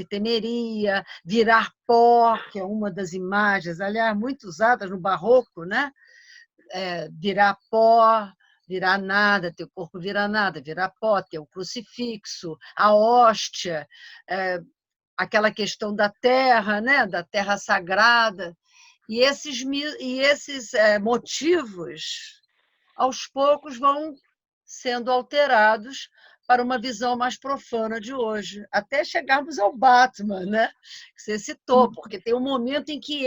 temeria, virar pó, que é uma das imagens, aliás, muito usadas no Barroco, né? Virar pó, virar nada, teu corpo virar nada, virar pó, ter o crucifixo, a hóstia, aquela questão da terra, né? Da terra sagrada. E esses motivos, aos poucos, vão sendo alterados para uma visão mais profana de hoje, até chegarmos ao Batman, né? Que você citou, porque tem um momento em que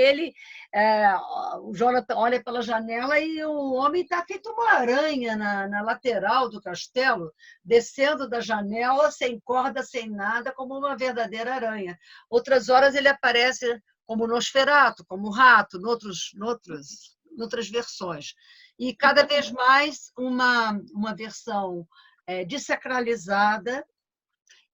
o Jonathan olha pela janela e o homem está feito uma aranha na lateral do castelo, descendo da janela, sem corda, sem nada, como uma verdadeira aranha. Outras horas ele aparece como Nosferatu, como rato, noutras versões. E cada vez mais uma versão desacralizada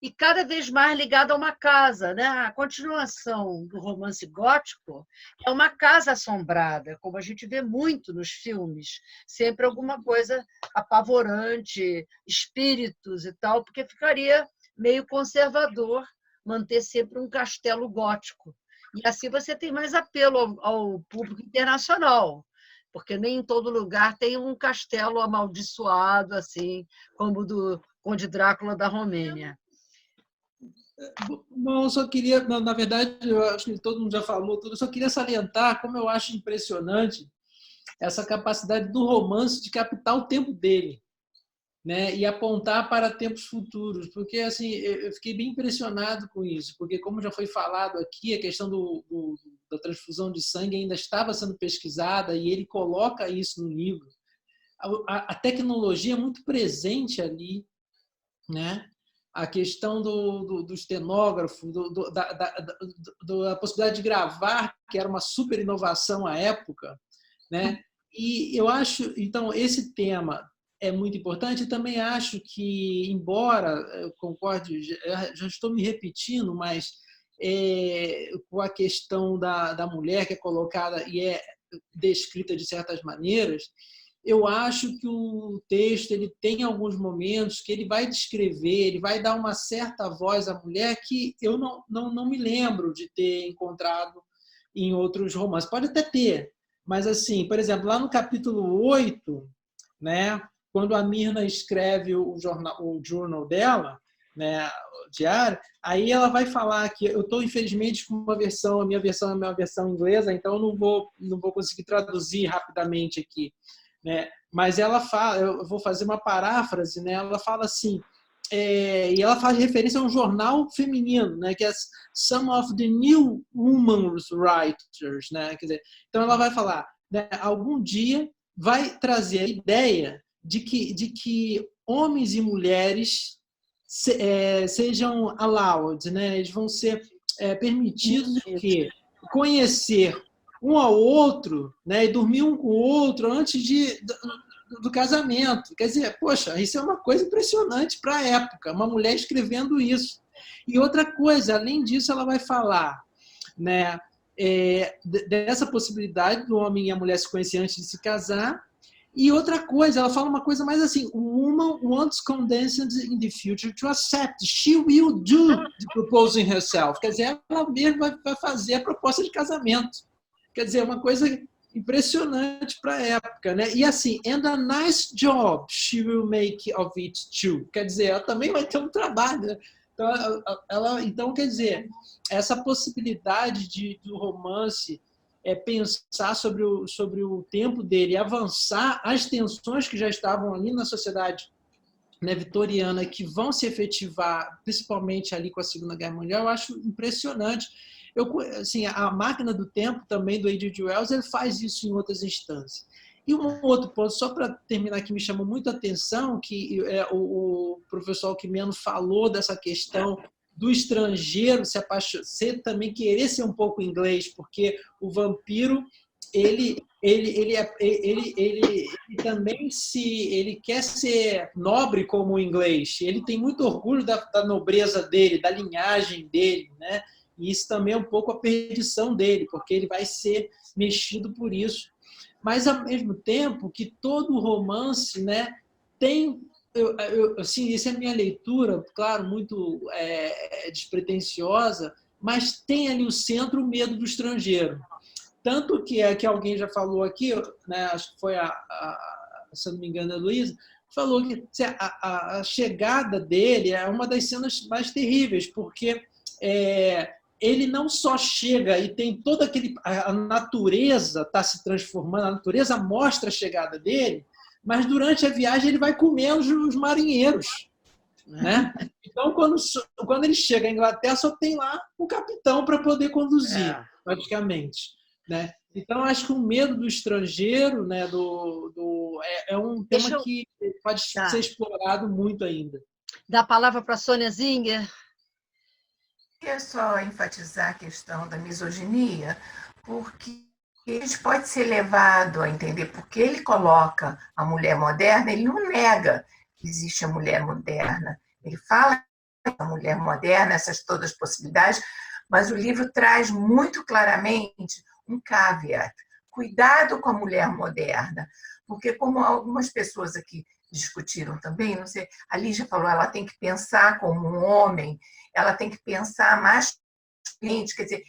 e cada vez mais ligada a uma casa, né? A continuação do romance gótico é uma casa assombrada, como a gente vê muito nos filmes, sempre alguma coisa apavorante, espíritos e tal, porque ficaria meio conservador manter sempre um castelo gótico. E assim você tem mais apelo ao público internacional, porque nem em todo lugar tem um castelo amaldiçoado, assim, como o do Conde Drácula da Romênia. Bom, eu só queria, na verdade, eu acho que todo mundo já falou tudo, eu só queria salientar como eu acho impressionante essa capacidade do romance de captar o tempo dele, né, e apontar para tempos futuros, porque assim eu fiquei bem impressionado com isso, porque como já foi falado aqui, a questão da transfusão de sangue ainda estava sendo pesquisada e ele coloca isso no livro. A tecnologia é muito presente ali, né? A questão do estenógrafo, da possibilidade de gravar, que era uma super inovação à época, né? E eu acho, então, esse tema é muito importante. E também acho que, embora eu concorde, já estou me repetindo, mas com a questão da mulher que é colocada e é descrita de certas maneiras, eu acho que o texto ele tem alguns momentos que ele vai descrever, ele vai dar uma certa voz à mulher que eu não me lembro de ter encontrado em outros romances. Pode até ter, mas, assim, por exemplo, lá no capítulo 8, né, quando a Myrna escreve o journal dela, né, o diário, aí ela vai falar que eu estou, infelizmente, com uma versão, a minha versão é uma versão inglesa, então eu não vou conseguir traduzir rapidamente aqui, né? Mas ela fala, eu vou fazer uma paráfrase, né? Ela fala assim, e ela faz referência a um jornal feminino, né? Que é Some of the New Women's Writers, né? Quer dizer, então ela vai falar, né, algum dia vai trazer a ideia de que homens e mulheres sejam allowed, né? Eles vão ser permitidos que conhecer um ao outro, né, e dormir um com o outro antes do casamento. Quer dizer, poxa, isso é uma coisa impressionante para a época, uma mulher escrevendo isso. E outra coisa, além disso, ela vai falar, né, dessa possibilidade do homem e a mulher se conhecer antes de se casar. E outra coisa, ela fala uma coisa mais assim, woman wants condescended in the future to accept. She will do the proposing herself. Quer dizer, ela mesma vai fazer a proposta de casamento. Quer dizer, uma coisa impressionante para a época, né? E assim, and a nice job she will make of it too. Quer dizer, ela também vai ter um trabalho, né? Então, quer dizer, essa possibilidade do romance pensar sobre o tempo dele, avançar as tensões que já estavam ali na sociedade, né, vitoriana, que vão se efetivar principalmente ali com a Segunda Guerra Mundial, eu acho impressionante. Assim, a Máquina do Tempo também do H.G. Wells, ele faz isso em outras instâncias. E um outro ponto, só para terminar, que me chamou muito a atenção, que o professor Alquimeno falou dessa questão do estrangeiro se também querer ser um pouco inglês, porque o vampiro ele também ele quer ser nobre como o inglês. Ele tem muito orgulho da nobreza dele, da linhagem dele, né? E isso também é um pouco a perdição dele, porque ele vai ser mexido por isso. Mas, ao mesmo tempo, que todo romance, né, tem... assim, essa é a minha leitura, claro, muito despretensiosa, mas tem ali o centro, o medo do estrangeiro. Tanto que alguém já falou aqui, né, acho que foi se não me engano, a Luísa, falou que a chegada dele é uma das cenas mais terríveis, porque ele não só chega e tem toda a natureza está se transformando, a natureza mostra a chegada dele, mas durante a viagem ele vai comendo os marinheiros, né? Então, quando ele chega à Inglaterra, só tem lá o capitão para poder conduzir, praticamente, né? Então, acho que o medo do estrangeiro, né, é um tema que pode ser explorado muito ainda. Dá a palavra para a Sônia Zinger. Queria só enfatizar a questão da misoginia, porque a gente pode ser levado a entender porque ele coloca a mulher moderna, ele não nega que existe a mulher moderna. Ele fala da mulher moderna, essas todas as possibilidades, mas o livro traz muito claramente um caveat. Cuidado com a mulher moderna, porque como algumas pessoas aqui discutiram também, não sei, a Lígia falou, ela tem que pensar como um homem, ela tem que pensar mais cliente, quer dizer,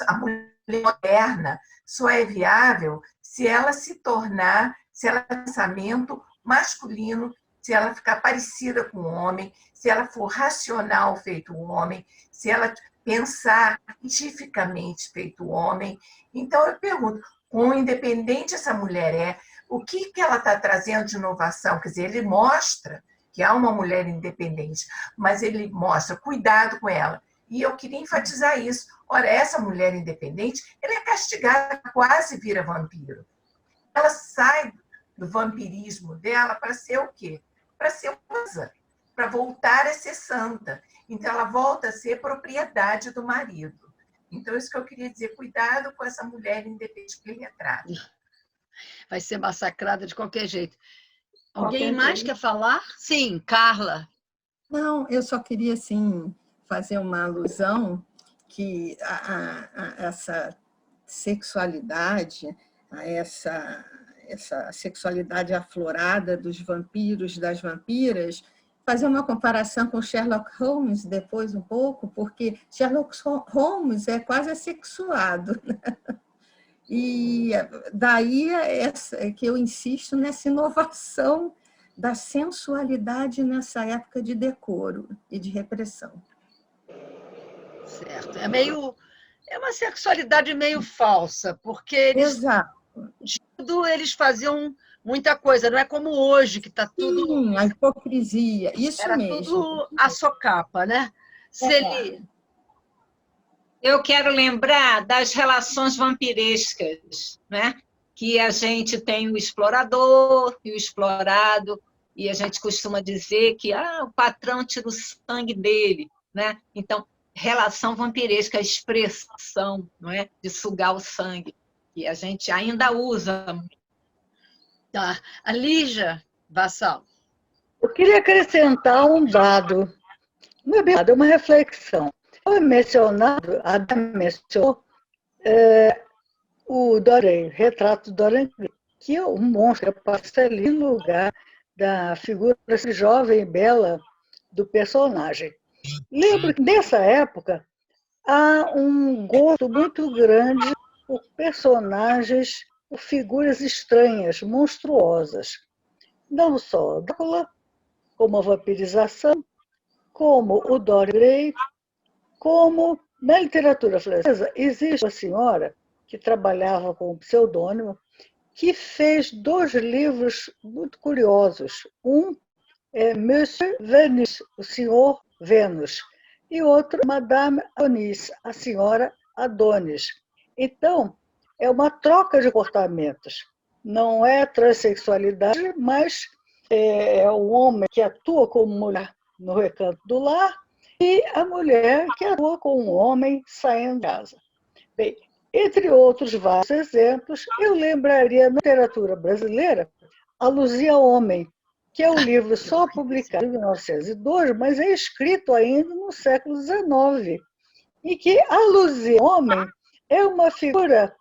a mulher moderna só é viável se ela se tornar, se ela tem pensamento masculino, se ela ficar parecida com o homem, se ela for racional feito o homem, se ela pensar cientificamente feito o homem. Então, eu pergunto, quão independente essa mulher é, o que ela está trazendo de inovação? Quer dizer, ele mostra que há uma mulher independente, mas ele mostra cuidado com ela. E eu queria enfatizar isso. Ora, essa mulher independente, ela é castigada, quase vira vampiro. Ela sai do vampirismo dela para ser o quê? Para ser musa, para voltar a ser santa. Então, ela volta a ser propriedade do marido. Então, isso que eu queria dizer, cuidado com essa mulher independente que ele retrata. Vai ser massacrada de qualquer jeito. Alguém mais quer falar? Sim, Carla. Não, eu só queria, assim, fazer uma alusão que essa sexualidade, essa sexualidade aflorada dos vampiros, das vampiras, fazer uma comparação com Sherlock Holmes depois um pouco, porque Sherlock Holmes é quase assexuado, né? E daí que eu insisto nessa inovação da sensualidade nessa época de decoro e de repressão. Certo. É uma sexualidade meio falsa, porque eles faziam muita coisa, não é como hoje, que está tudo... Sim, a hipocrisia, isso era mesmo. Tudo a socapa, né? Eu quero lembrar das relações vampirescas, né? Que a gente tem o explorador e o explorado, e a gente costuma dizer que o patrão tira o sangue dele, né? Então, relação vampiresca, a expressão, não é? De sugar o sangue, que a gente ainda usa. Tá. A Lígia Vassal. Eu queria acrescentar um dado, não é bem dado, é uma reflexão. Foi mencionado, a Adam mencionou, o Dorian, retrato do Dorian Gray, que é um monstro, passa ali no lugar da figura jovem e bela do personagem. Lembro que nessa época há um gosto muito grande por personagens, por figuras estranhas, monstruosas. Não só Drácula, como a vampirização, como o Dorian Gray, como na literatura francesa existe uma senhora que trabalhava com o pseudônimo, que fez 2 livros muito curiosos. Um é Monsieur Venus, o Senhor Vênus, e outro, Madame Adonis, a Senhora Adonis. Então, é uma troca de comportamentos. Não é transexualidade, mas é um homem que atua como mulher no recanto do lar e a mulher que atua com um homem saindo de casa. Bem, entre outros vários exemplos, eu lembraria na literatura brasileira A Luzia Homem, que é um livro só publicado em 1902, mas é escrito ainda no século XIX, e que a Luzia Homem é uma figura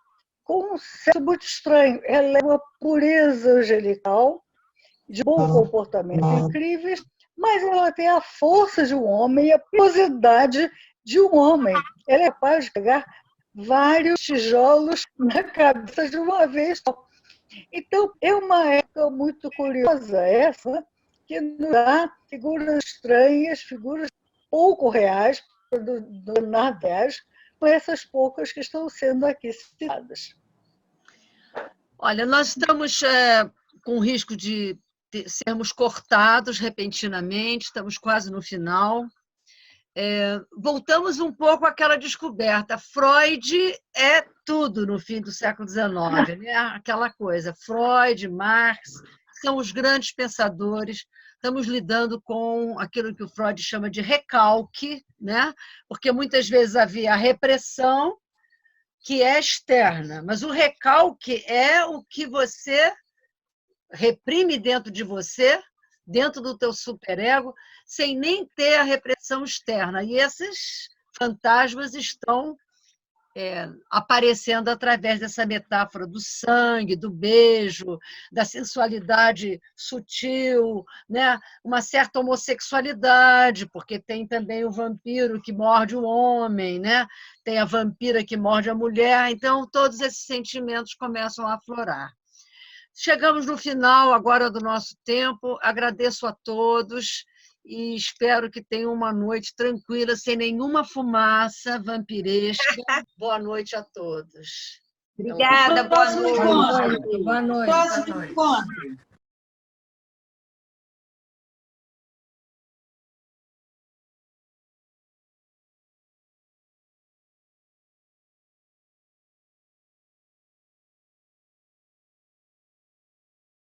com um sexo muito estranho. Ela é uma pureza angelical, de bom comportamento incríveis, mas ela tem a força de um homem e a perigosidade de um homem. Ela é capaz de pegar vários tijolos na cabeça de uma vez só. Então, é uma época muito curiosa essa, que nos dá figuras estranhas, figuras pouco reais, do reais, com essas poucas que estão sendo aqui citadas. Olha, nós estamos com o risco de sermos cortados repentinamente, estamos quase no final. Voltamos um pouco àquela descoberta. Freud é tudo no fim do século XIX, né? Aquela coisa. Freud, Marx, são os grandes pensadores. Estamos lidando com aquilo que o Freud chama de recalque, né? Porque muitas vezes havia a repressão, que é externa, mas o recalque é o que você reprime dentro de você, dentro do teu superego, sem nem ter a repressão externa. E esses fantasmas estão aparecendo através dessa metáfora do sangue, do beijo, da sensualidade sutil, né? Uma certa homossexualidade, porque tem também o vampiro que morde o homem, né? Tem a vampira que morde a mulher, então todos esses sentimentos começam a aflorar. Chegamos no final agora do nosso tempo, agradeço a todos e espero que tenham uma noite tranquila, sem nenhuma fumaça vampiresca. Boa noite a todos. Obrigada, boa noite. Boa noite. Próximo encontro.